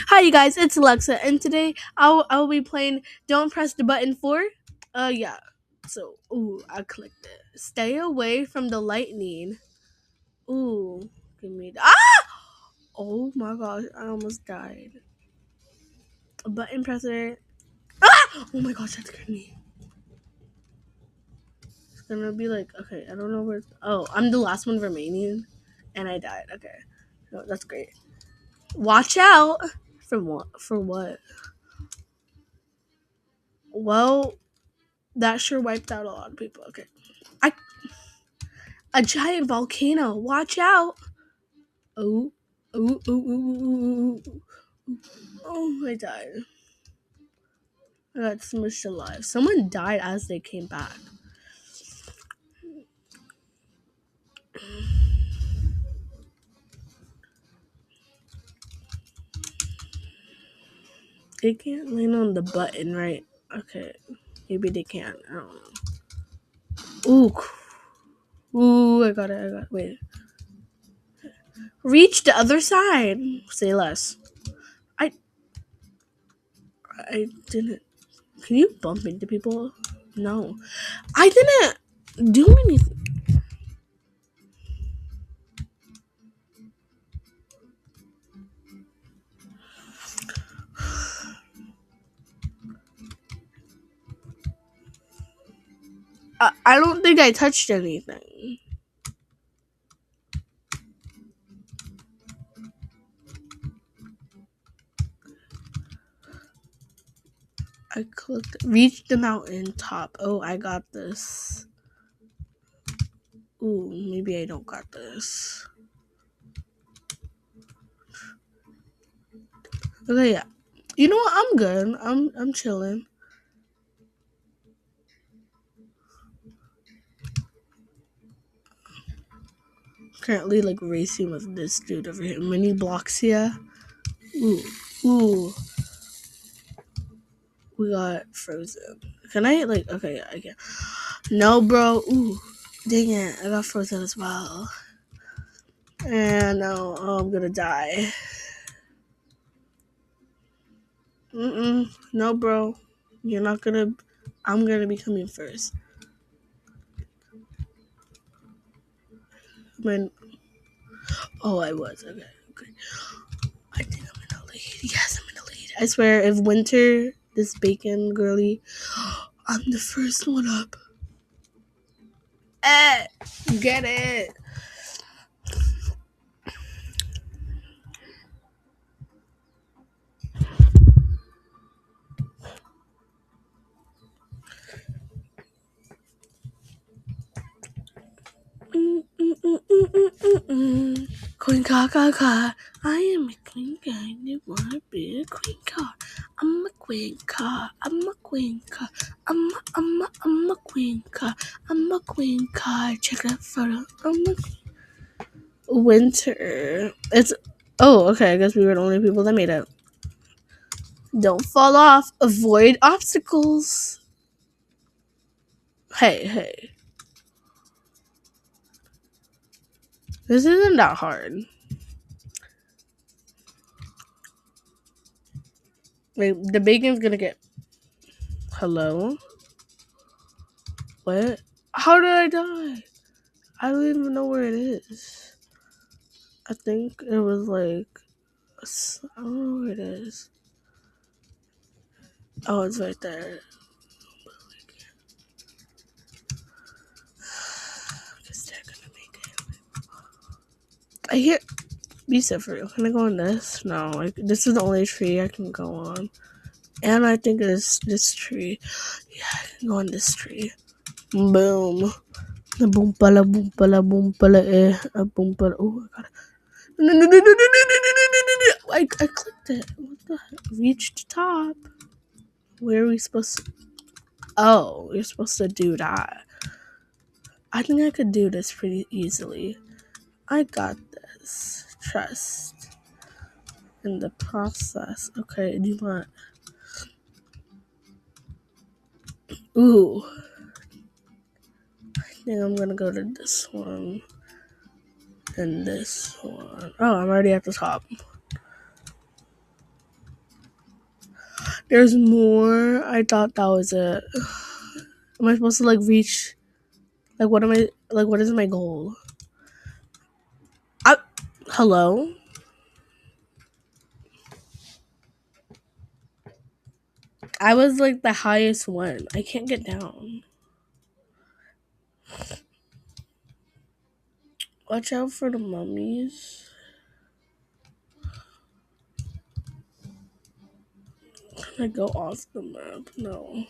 Hi, you guys. It's Alexa, and today I will be playing. Don't press the button for. Yeah. So, I clicked it. Stay away from the lightning. Ooh, give me. Oh my gosh! I almost died. A button presser. Oh my gosh, that scared me. It's gonna be like, okay, I don't know where. Oh, I'm the last one remaining, and I died. Okay, no, that's great. Watch out for what? For what? Well, that sure wiped out a lot of people. Okay. I A giant volcano. Watch out. Oh, oh. Oh, I died. I got smushed alive. Someone died as they came back. They can't land on the button, right? Okay. Maybe they can. I don't know. Ooh, I got it. Wait. Reach the other side. Say less. I I didn't. Can you bump into people? No. I didn't do anything. I don't think I touched anything. I clicked reach the mountain top. Oh, I got this. Ooh, maybe I don't got this. Okay, yeah. You know what? I'm good. I'm chilling. Currently like racing with this dude over here. Mini Bloxia. Ooh. Ooh. We got frozen. Can I like okay, I can. No bro. Ooh. Dang it. I got frozen as well. And now I'm gonna die. No bro. You're not gonna I'm gonna be coming first. When Oh, I was. Okay. I think I'm in the lead. Yes, I'm in the lead. I swear, if Winter, this bacon girly, I'm the first one up. Eh, get it. Queen car. I am a queen car. You wanna be a queen car? I'm a queen car. I'm a queen car. I'm a queen car. I'm a queen car. Check that photo. Winter. It's okay. I guess we were the only people that made it. Don't fall off. Avoid obstacles. Hey. This isn't that hard. Wait, the bacon's gonna get. Hello? What? How did I die? I don't even know where it is. I think it was like. I don't know where it is. Oh, it's right there. I guess they're gonna make it. I hear. Be said for real. Can I go on this? No, like this is the only tree I can go on. And I think it's this tree. Yeah, I can go on this tree. Boom. The boom pala eh. A boom pala. Oh, I got it. No. I clicked it. What the heck? Reached top. Where are we supposed to? Oh, you're supposed to do that. I think I could do this pretty easily. I got this. Trust in the process. Okay, do you want? Ooh. I think I'm gonna go to this one. And this one. Oh, I'm already at the top. There's more. I thought that was it. Am I supposed to like reach? Like, what am I? Like, what is my goal? I, hello? I was like the highest one. I can't get down. Watch out for the mummies. Can I go off the map? No.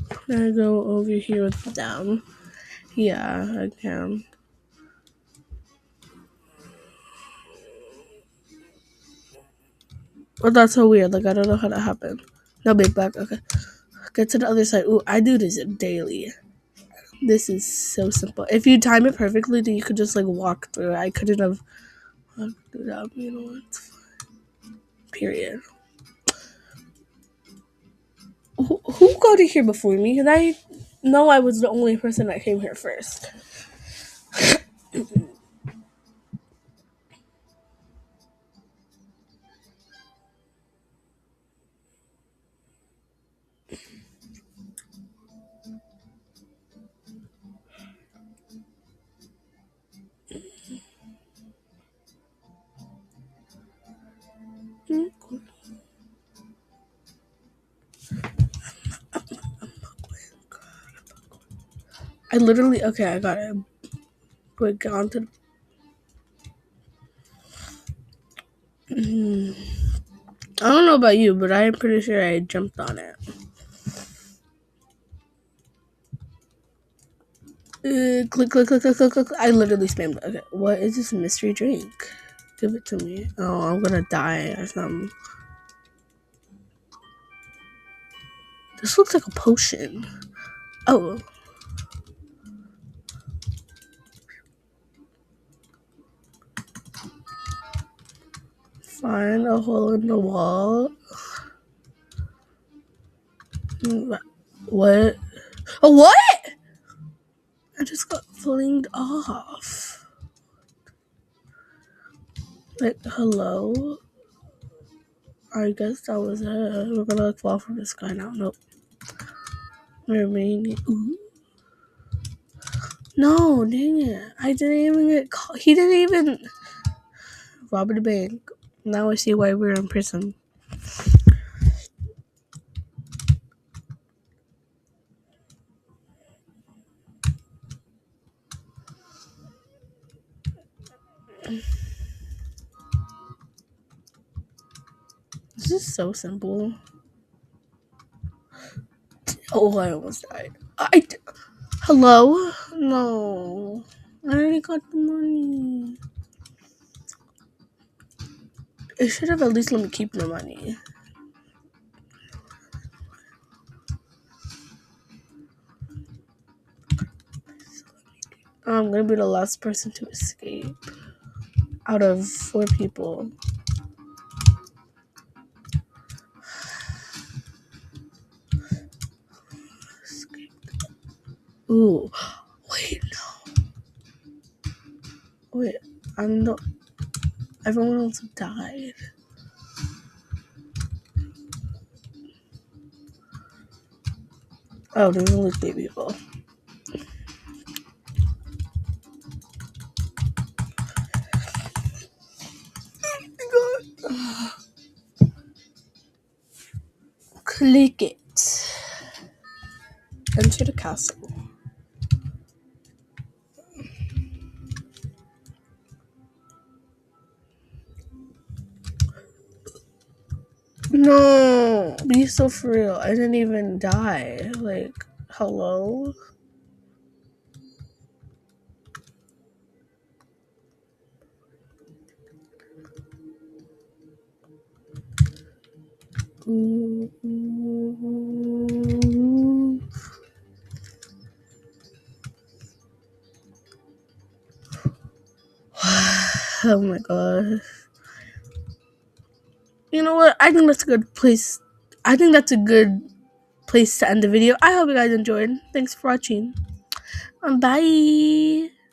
Can I go over here with them? Yeah, I can. Oh, that's so weird. Like, I don't know how that happened. No, big back. Okay. Get to the other side. Ooh, I do this daily. This is so simple. If you time it perfectly, then you could just like walk through it. I couldn't have walked through that. You know what? Period. Who got here before me? Because I know I was the only person that came here first. I literally okay. I got it. Wait, get on to. I don't know about you, but I'm pretty sure I jumped on it. Click, click, click, click, click, click. I literally spammed it. Okay, what is this mystery drink? Give it to me. Oh, I'm gonna die or something. This looks like a potion. Oh. Find a hole in the wall. What? Oh, what? I just got flinged off. Like, hello? I guess that was it. We're gonna fall from the sky now. Nope. Remaining. Ooh. No, dang it. I didn't even get caught. He didn't even rob the bank. Now I see why we're in prison. This is so simple. Oh, I almost died. Hello? No. I already got the money. It should have at least let me keep the money. I'm gonna be the last person to escape out of 4 people. Escape. Ooh. Wait, no. Wait, I'm not. Everyone else died. Oh, there's only 3 people. Click it. Enter the castle. No, be so for real. I didn't even die. Like, hello? Oh my god. You know what? I think that's a good place. I think that's a good place to end the video. I hope you guys enjoyed. Thanks for watching. Bye.